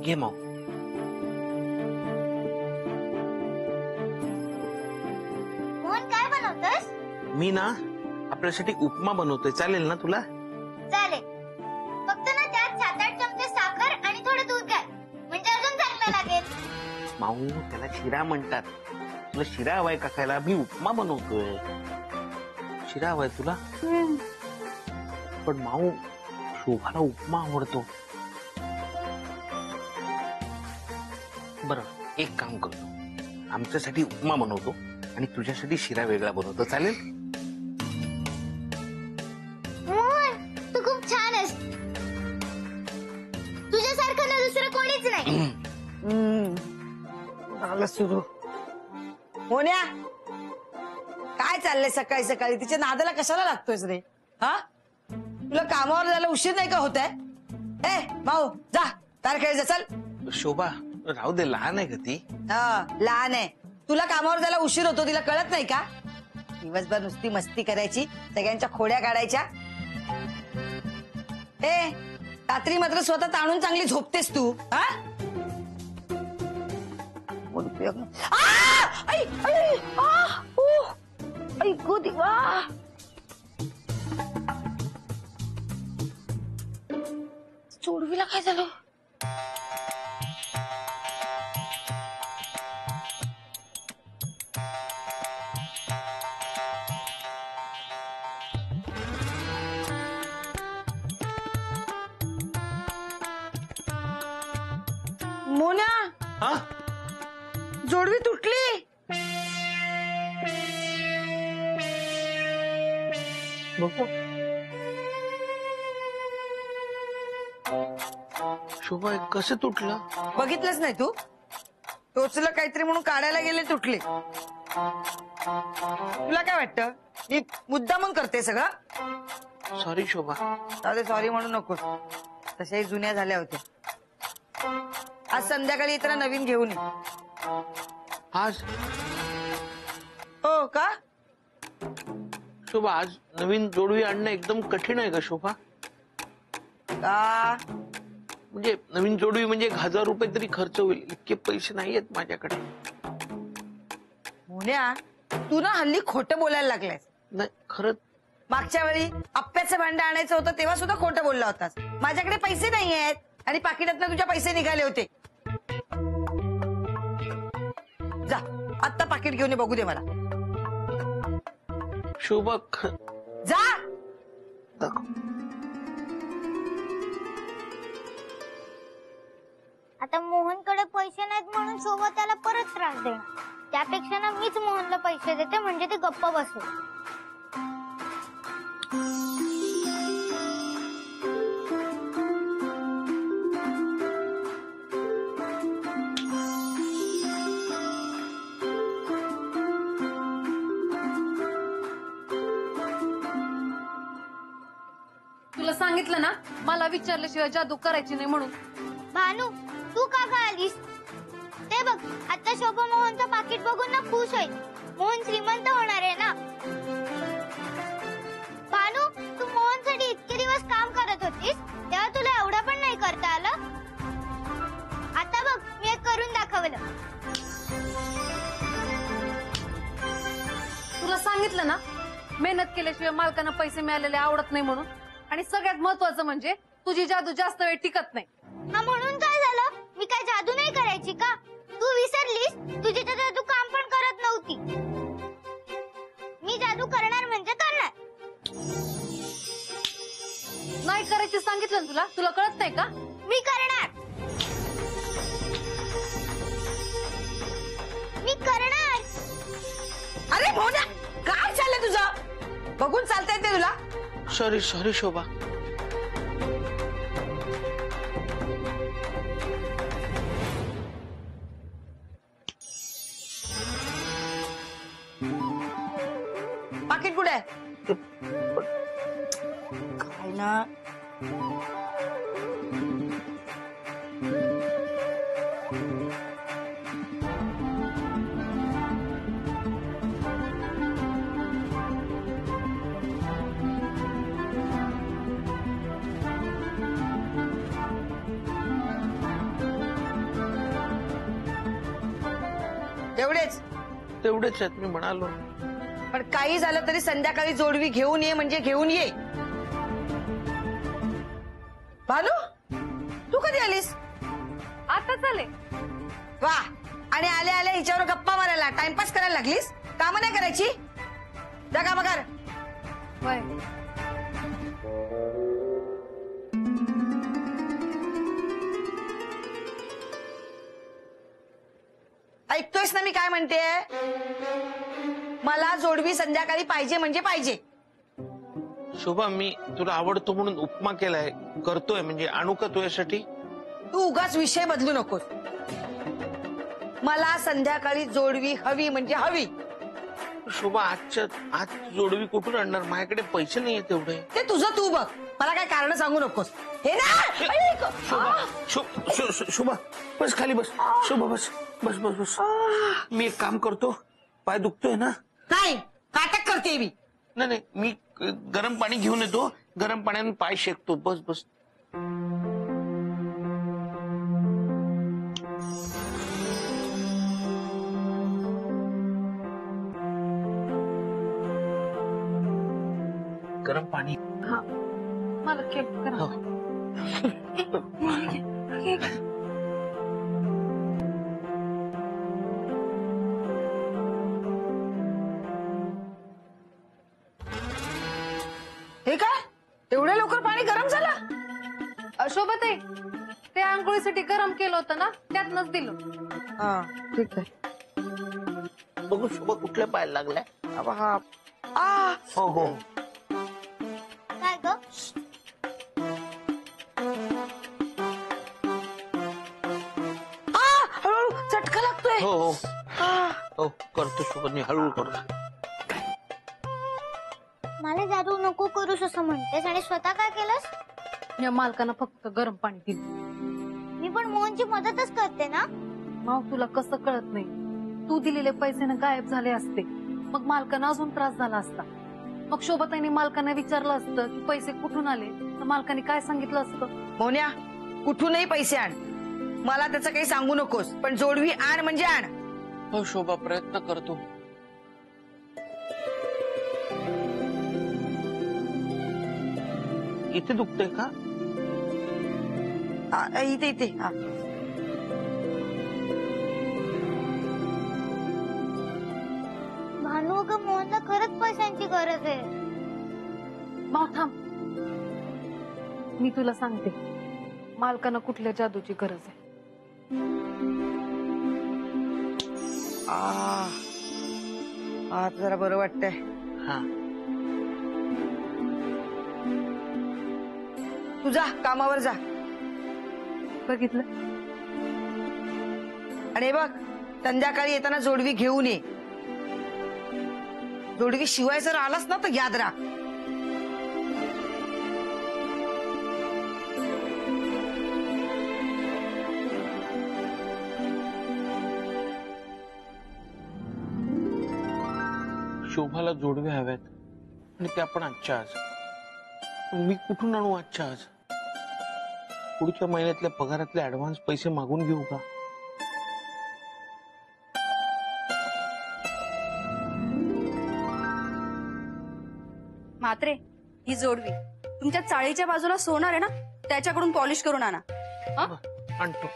घे माऊ. मोहन काय बनवतोस? मी ना आपल्यासाठी उपमा बनवतोय, चालेल ना तुला? चालेल, फक्त ना त्यात 7-8 चमचे साखर आणि थोडं दूध घाल, म्हणजे अजून चांगलं लागेल. माऊ त्याला शिरा म्हणतात. तुला शिरा हवाय का खायला? मी उपमा बनवतोय. शिरा हवाय तुला? पण माऊ शोभाला उपमा आवडतो. बरं एक काम करतो, आमच्यासाठी उपमा बनवतो आणि तुझ्यासाठी शिरा वेगळा बनवतो, चालेल? मोहन तू खूप छान आहेस, तुझ्यासारखं ना दुसरं कोणीच नाही. झालं सुरू. मोन्या काय चाललंय सकाळी सकाळी? तिच्या नादाला कशाला लागतोयस रे? हा, तुला कामावर जायला उशीर नाही का होत आहे? ए भाऊ जा, तारखेळ जा, चल. शोभा राहू दे, लहान आहे का ती? हा लहान आहे. तुला कामावर जायला उशीर होतो, तिला कळत नाही का? दिवसभर नुसती मस्ती करायची, सगळ्यांच्या खोड्या काढायच्या. ए रात्री मात्र स्वतः ताणून चांगली झोपतेस तू. हा उपयोग जोडवीला काय झालं? मोन्या हा जोडवी तुटली. शोभा कसं तुटलं? बघितलंच नाही तू? टोचलं काहीतरी म्हणून काढायला गेले, तुटले. तुला काय वाटतं मी मुद्दामून करते सगळं? सॉरी शोभा. दादा सॉरी म्हणू नकोस, तशाही जुन्या झाल्या होत्या. आज संध्याकाळी येताना नवीन घेऊन ये. आज? हो का? शोभा आज नवीन जोडवी आणणं एकदम कठीण आहे का शोभा? का? म्हणजे नवीन जोडवी म्हणजे 1000 रुपये तरी खर्च होईल, इतके पैसे नाही आहेत माझ्याकडे. मोन्या तू ना हल्ली खोटं बोलायला लागलायस. नाही खरंच. मागच्या वेळी आप्याचं भांडं आणायचं होतं तेव्हा सुद्धा खोटं बोलला होतास. माझ्याकडे पैसे नाही आहेत आणि पाकिटातनं तुझ्या पैसे निघाले होते. जा आत्ता पाकिट घेऊन ये, बघू दे मला. शोभा जा. आता मोहनकडे पैसे नाहीत म्हणून शोभा त्याला परत त्रास देणार. त्यापेक्षा ना मीच मोहनला पैसे देते, म्हणजे ते गप्प बसेल. तुला सांगितलं ना मला विचारल्याशिवाय जादू करायची नाही म्हणून. भानू तू का आलीस? ते बघ आता शोभा मोहनचं पाकिट बघून ना खुश होईल. मोहन श्रीमंत होणार आहे ना. भानू तू मोहनसाठी इतके दिवस काम करत होतीस, तेव्हा तुला एवढं पण नाही करता आलं. आता बघ मी एक करून दाखवलं. तुला सांगितलं ना मेहनत केल्याशिवाय मालकांना पैसे मिळालेले आवडत नाही म्हणून. आणि सगळ्यात महत्वाचं म्हणजे तुझी जादू जास्त वेळ टिकत नाही. हा म्हणून काय झालं? मी काय जादू नाही करायची का? तू विसरलीस, तुझी तर जादू काम पण करत नव्हती. मी जादू करणार म्हणजे करणार. नाही करायची सांगितलं ना तुला, तुला कळत नाही का? मी करणार. मी करणार. अरे मोन्या काय चाललंय तुझं? बघून चालता येते तुला? सॉरी सॉरी शोभा. पाकिट कुठे आहे? काय ना एवढेच. तेवढेच आहेत मी म्हणालो. पण काही झालं तरी संध्याकाळी जोडवी घेऊन ये म्हणजे घेऊन ये. भानू, तू कधी आलीस? आता चाले. वा, आणि आले आले हिच्यावर गप्पा मारायला, टाइमपास करायला लागलीस? कामं नाही करायची? जा कामं कर. वय ऐकतोयस ना मी काय म्हणते? मला जोडवी संध्याकाळी पाहिजे म्हणजे पाहिजे. शोभा, मी तुला आवडतो म्हणून उपमा केलाय, करतोय, म्हणजे आणू का तुझ्यासाठी? तू उगाच विषय बदलू नकोस. मला संध्याकाळी जोडवी हवी म्हणजे हवी. शोभा, आज जोडवी कुठून आणणार? माझ्याकडे पैसे नाहीये तेवढे. ते तुझं तू बघ, मला काय कारण सांगू नकोस. हे ना, ऐक. शोभा बस, खाली बस. शोभा बस बस बस बस. मी एक काम करतो, पाय दुखतोय ना. नाही, काटक करते मी. नाही, मी गरम पाणी घेऊन येतो, गरम पाण्याने पाय शेकतो. बस बस. गरम पाणी. हा, मला केक करा. हो. हे काय, एवढ्या लवकर पाणी गरम झालं? शोभाताई, ते आंघोळीसाठी गरम केलं होतं ना, त्यातनच दिलं. हा, ठीक आहे. बघू शोभा, कुठल्या पायाला लागलाय? अब हा. आ, हो हो. काय ग? हळूहळू चटका लागतोय. हो हो आ, हो, करतो शोभा, मी हळूहळू करतो. मला जादू नको करूस असं म्हणतेस आणि स्वतः काय केलंस? या मालकानं फक्त गरम पाणी दिलं. मी पण मोहनची मदतच करते ना. मग तुला कसं कळत नाही? तू दिलेले पैसे ना गायब झाले असते, मग मालकानं अजून त्रास झाला असता. मग शोभाताईंनी मालकांना विचारलं असतं की पैसे कुठून आले, तर मालकाने काय सांगितलं असतं? मोन्या, कुठूनही पैसे आण, मला त्याचं काही सांगू नकोस, पण जोडवी आण म्हणजे आण. हो शोभा, प्रयत्न करतो. इथे दुखतंय का? इथे इथे. हा. भानू, अगं मोहनला खरंच पैशांची गरज आहे. भाऊ थांब, मी तुला सांगते मालकानं कुठल्या जादूची गरज आहे. आता जरा बरं वाटतंय. हा. तू जा कामावर जा. बघितलं? आणि हे बघ, संध्याकाळी येताना जोडवी घेऊन ये. जोडवी शिवाय जर आलास ना तर याद राख. शोभाला जोडवे हव्यात आणि ते आपण आजच्या आज. पण मी कुठून आणू आजच्या आज? पुढच्या महिन्यातल्या पगारातले ऍडव्हान्स पैसे मागून घेऊ का? म्हात्रे, ही जोडवी तुमच्या चाळीच्या बाजूला सोनार आहे ना, त्याच्याकडून पॉलिश करून आणा. हं? आणतो.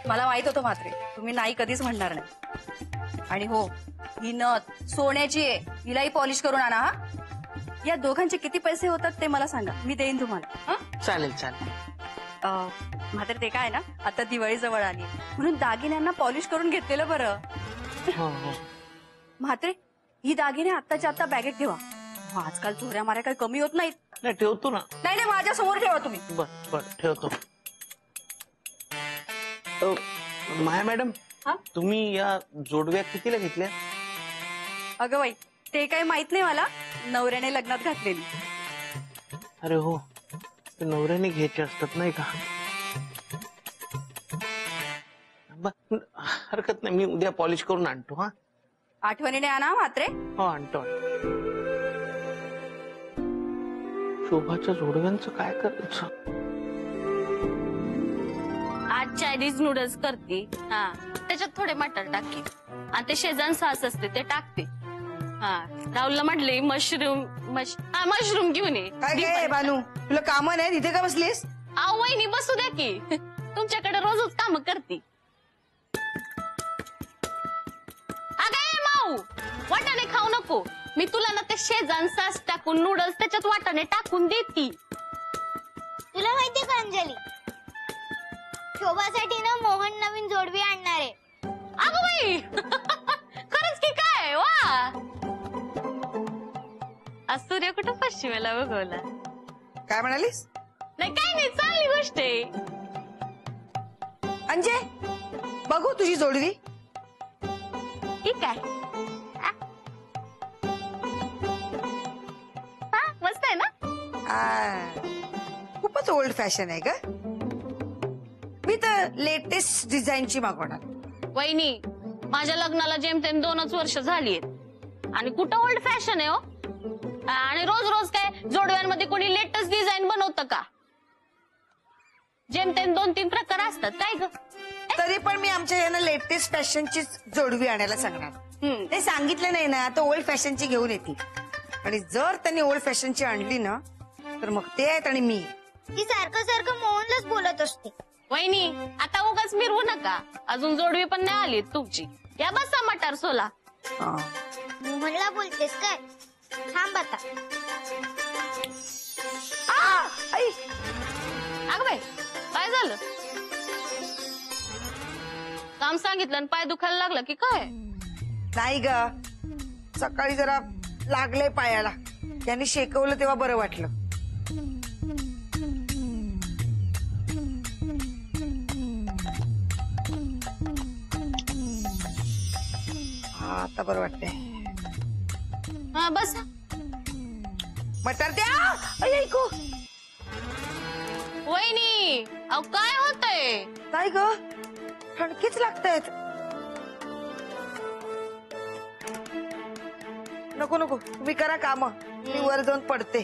मला माहित होतं म्हात्रे, तुम्ही नाही कधीच म्हणणार नाही. आणि हो, ही नथ सोन्याची आहे, हिलाही पॉलिश करून आणा. हा, या दोघांचे किती पैसे होतात ते मला सांगा, मी देईन तुम्हाला. हं? चालेल चालेल. म्हात्रे, ते काय ना, आता दिवाळी जवळ आली म्हणून दागिन्यांना पॉलिश करून घेतलेलं बरं. हो हो. म्हात्रे, ही दागिने आत्ताच्या आत्ता बॅगेत ठेवा. आजकाल चोऱ्या माऱ्या काही कमी होत नाहीत. नाही, ठेवतो ना. नाही नाही, माझ्या समोर ठेवा तुम्ही. बर बर, ठेवतो. माया मॅडम, हा? तुम्ही या जोडव्या कितीला घेतल्या? अगं बाई, ते काही माहित नाही मला, नवऱ्याने लग्नात घातलेली. अरे हो, ते नवऱ्याने घ्यायचे असतात नाही का? हरकत नाही, मी उद्या पॉलिश करून आणतो. हा, आठवणीने आणा म्हात्रे. हो आणतो. शोभाच्या जोडव्यांचं काय करायचं? आज चायनीज नूडल्स करते हा त्याच्यात थोडे मटर टाकते आणि ते शेजान सॉस असते ते टाकते. हा राहुलला म्हटले मशरूम घेऊन ये. काय काय बानू, तुला कामं नाही तिथे का बसलीस? आव वहिनी बसू द्या की तुमच्याकडे रोजच काम करते. अगं माऊ वाटाणे खाऊ नको, मी तुला ना ते शेजान सॉस टाकून नूडल्स त्याच्यात वाटाणे टाकून देती. तुला माहितीये का अंजली, शोभासाठी ना मोहन नवीन जोडवी आणणार आहे. अगं बाई खरंच की काय वा. आज सूर्य कुठं पश्चिमेला उगवला. काय म्हणालीस? नाही काय नाही चांगली गोष्ट आहे. अंजे बघू तुझी जोडवी. ठीक आहे हा मस्त आहे ना. खूपच ओल्ड फॅशन आहे का? मी तर लेटेस्ट डिझाईनची मागवणार. वहिनी माझ्या लग्नाला जेमतेम 2च वर्ष झाली आहेत आणि कुठं ओल्ड फॅशन आहे हो. आणि रोज रोज काय जोडव्यांमध्ये कोणी लेटेस्ट डिझाईन बनवतं का? जेमतेम 2-3 प्रकार असतात काय ग. तरी पण मी आमच्या यांना लेटेस्ट फॅशनची जोडवी आणायला सांगणार. ते सांगितलं नाही ना तर ओल्ड फॅशनची घेऊन येतील. आणि जर त्यांनी ओल्ड फॅशनची आणली ना तर मग ते आहेत आणि मी. ती सारखं सारखं मोहनलाच बोलत असते. वहिनी आता उगाच मिरवू नका, अजून जोडवी पण नाही आली तुमची. या बसा मटार सोला. मोहनला बोलतेस काय? थांब आता. अगं बाई काय झालं? काम सांगितलं आणि पाय दुखायला लागला की काय? नाही ग, सकाळी जरा लागले पायाला, त्यांनी शेकवलं तेव्हा बरं वाटलं. आता बरं वाटतंय. हा बस. मटर द्या. ऐकू वहिनी अहो काय होतंय? नाही ग, ठणकीच लागतायत. नको नको तुम्ही करा काम, मी वर जाऊन पडते.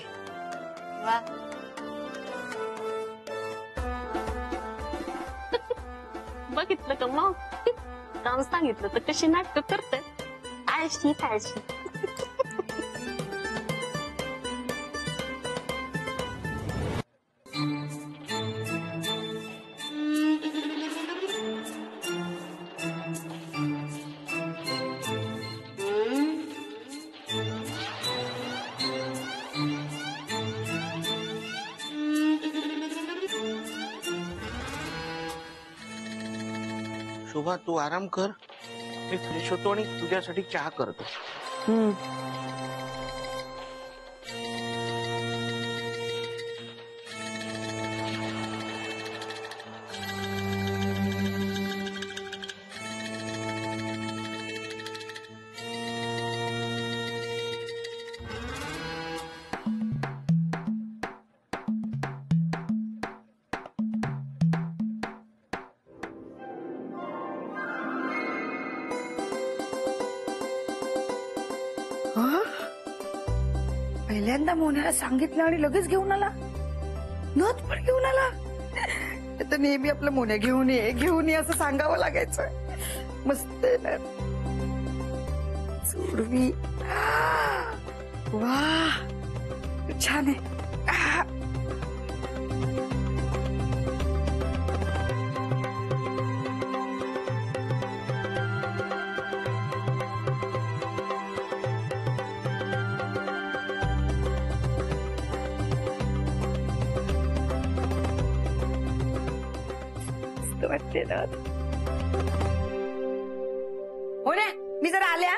वा. बघितलं का मग काम सांगितलं तर कशी नाटक करते. आळशी आळशी. शोभा तू आराम कर, मी फ्रेश होतो आणि तुझ्यासाठी चहा करतो. पहिल्यांदा मोन्याला सांगितलं आणि लगेच घेऊन आला. नथ पण घेऊन आला. तर नेहमी आपलं मोन्या घेऊन ये असं सांगावं लागायचं. मस्त आहे ना जोडवी. वा छान आहे. वाटते ना. हो ना मी जरा आल्या.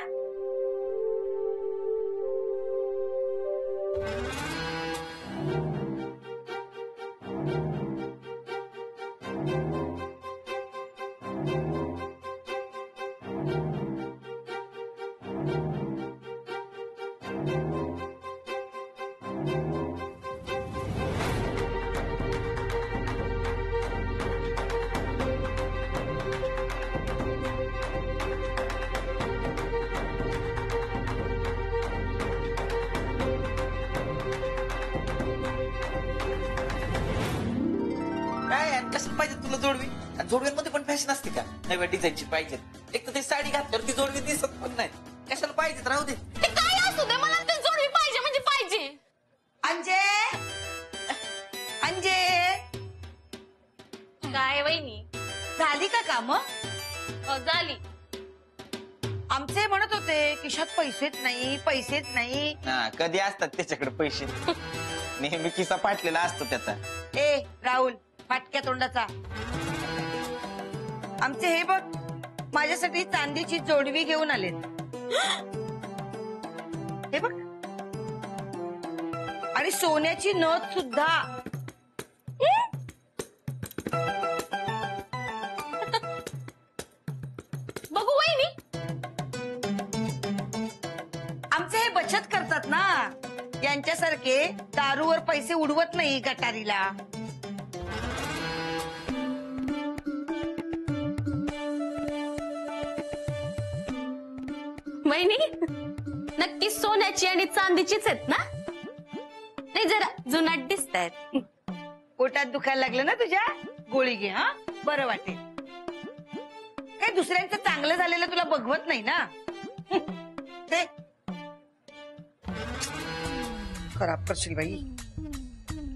जोडव्यांमध्ये पण फॅशन असते का? नव्या डिझाईनची पाहिजे. एक तर ती साडी घातल्यावर ती जोडवी दिसत पण नाही. कशाला पाहिजेत, राहू दे. ते काय असू दे, मला ते जोडवी पाहिजे म्हणजे पाहिजे. अंजे अंजे काय वहिनी? झाली का काम? झाली. आमचे म्हणत होते खिशात पैसेच नाही. हा, कधी असतात त्याच्याकडे पैसे? नेहमी किस्सा पाटलेला असतो त्याचा. ए राहुल, फाटक्या तोंडाचा, आमचे हे बघ माझ्यासाठी चांदीची जोडवी घेऊन आलेत. हे बघ, आणि सोन्याची नथ सुद्धा. बघू वहिनी. आमचे हे बचत करतात ना, यांच्यासारखे दारूवर पैसे उडवत नाही गटारीला. वहिनी नक्की सोन्याची आणि चांदीचीच आहेत ना? नाही जरा जुनाट दिसत आहेत. पोटात दुखायला लागलं ना तुझ्या? गोळी घे, हा बरं वाटेल. काय दुसऱ्यांचं चांगलं झालेलं तुला बघवत नाही ना. दे. खराब करशील बाई.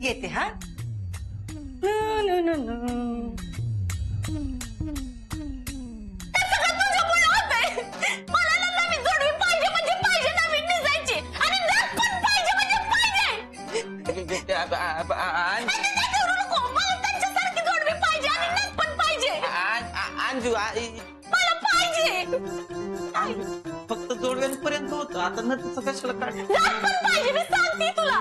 येते हा. मला ना नवीन जोडवी पाहिजे म्हणजे पाहिजे, नवीन डिझाईनची, आणि नथ पण पाहिजे म्हणजे पाहिजे. अंजू, करू नको, मला त्यांच्यासारखी जोडवी पाहिजे आणि नथ पण पाहिजे. अंजू, मला पाहिजे. फक्त जोडव्यांपर्यंत होतं, आता नथीचं कशाला काढ? नथ पण पाहिजे, मी सांगते तुला.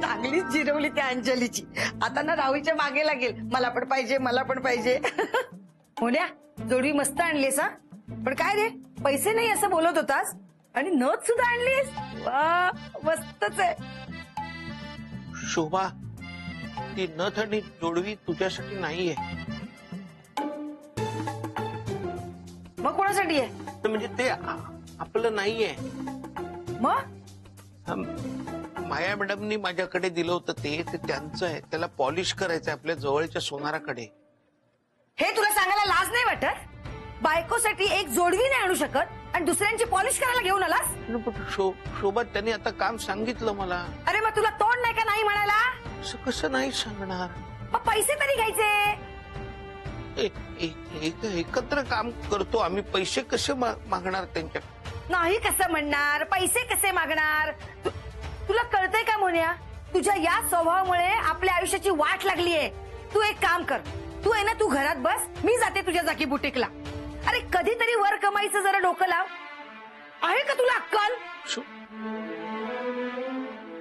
चांगलीच जिरवली त्या अंजलीची. आता ना राहुलच्या मागे लागेल, मला पण पाहिजे. होण्या, जोडवी मस्त आणलीस हा. पण काय रे, पैसे नाही असं बोलत होतास आणि नथ सुद्धा आणलीस. वा, मस्तच आहे. शोभा, ती नथ आणि जोडवी तुझ्यासाठी नाहीये. मग कोणासाठी आहे? तर म्हणजे ते आपलं नाहीये. मग माया मॅडमनी माझ्याकडे दिलं होतं ते त्यांचं आहे. त्याला पॉलिश करायचंय आपल्या जवळच्या सोनाराकडे. हे तुला सांगायला लाज नाही वाटत? बायकोसाठी एक जोडवी नाही आणू शकत आणि दुसऱ्यांची पॉलिश करायला घेऊन आलास? शोभा, त्यांनी आता काम सांगितलं मला. अरे मग तुला तोंड नाही का नाही म्हणायला? असं कसं नाही सांगणार? मग पैसे तरी घ्यायचे. एकत्र काम करतो आम्ही, पैसे कसे मागणार त्यांच्या? नाही कसं म्हणणार, पैसे कसे मागणार? तुला कळतंय का मोन्या? तुझ्या या स्वभावामुळे आपल्या आयुष्याची वाट लागलीये. तू एक काम कर, तू आहे ना, तू घरात बस, मी जाते तुझ्या जागी बुटीकला. अरे कधीतरी वर कमाईचं जरा डोकं लाव. आहे का तुला अक्कल?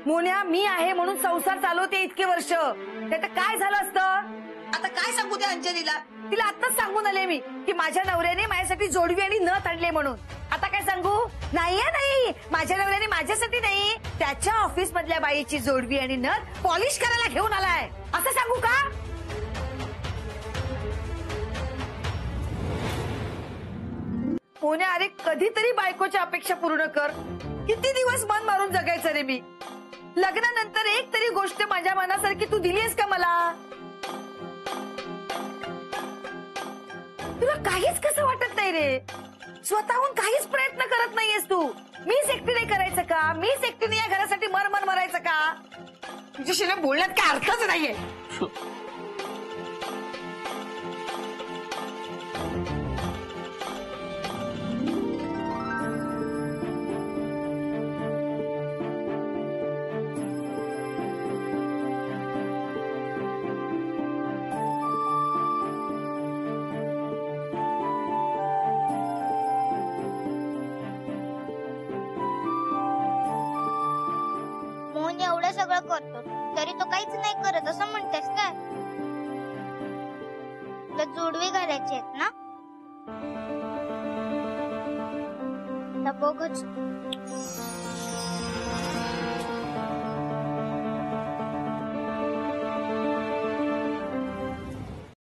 मोन्या, मी आहे म्हणून संसार चालवते इतके वर्ष. त्यात काय झालं असतं? आता काय सांगू त्या अंजलीला? तिला आत्ताच सांगून आले मी की माझ्या नवऱ्याने माझ्यासाठी जोडवी आणि नथ आणले म्हणून. आता काय सांगू? नाही, माझ्या नवऱ्याने माझ्यासाठी नाही, त्याच्या ऑफिस मधल्या बाईची जोडवी आणि नथ पॉलिश करायला घेऊन आलाय, असं सांगू का? मोन्या, अरे कधीतरी बायकोच्या अपेक्षा पूर्ण कर. किती दिवस मन मारून जगायचं रे मी? लग्नानंतर एक तरी गोष्ट माझ्या मनासारखी तू दिलीस का मला? तुला काहीच कसं वाटत नाही रे? स्वतःहून काहीच प्रयत्न करत नाहीयेस तू. मीच एकटीने करायचं का? मीच एकटीने या घरासाठी मर मरायचं का? तुझ्याशी ना बोलण्यात काय अर्थच नाहीये. मोहन एवढं सगळं करतो तरी तो काहीच नाही करत असं म्हणतेस काय? तुला जोडवे घालायचे आहेत ना? तर बघच.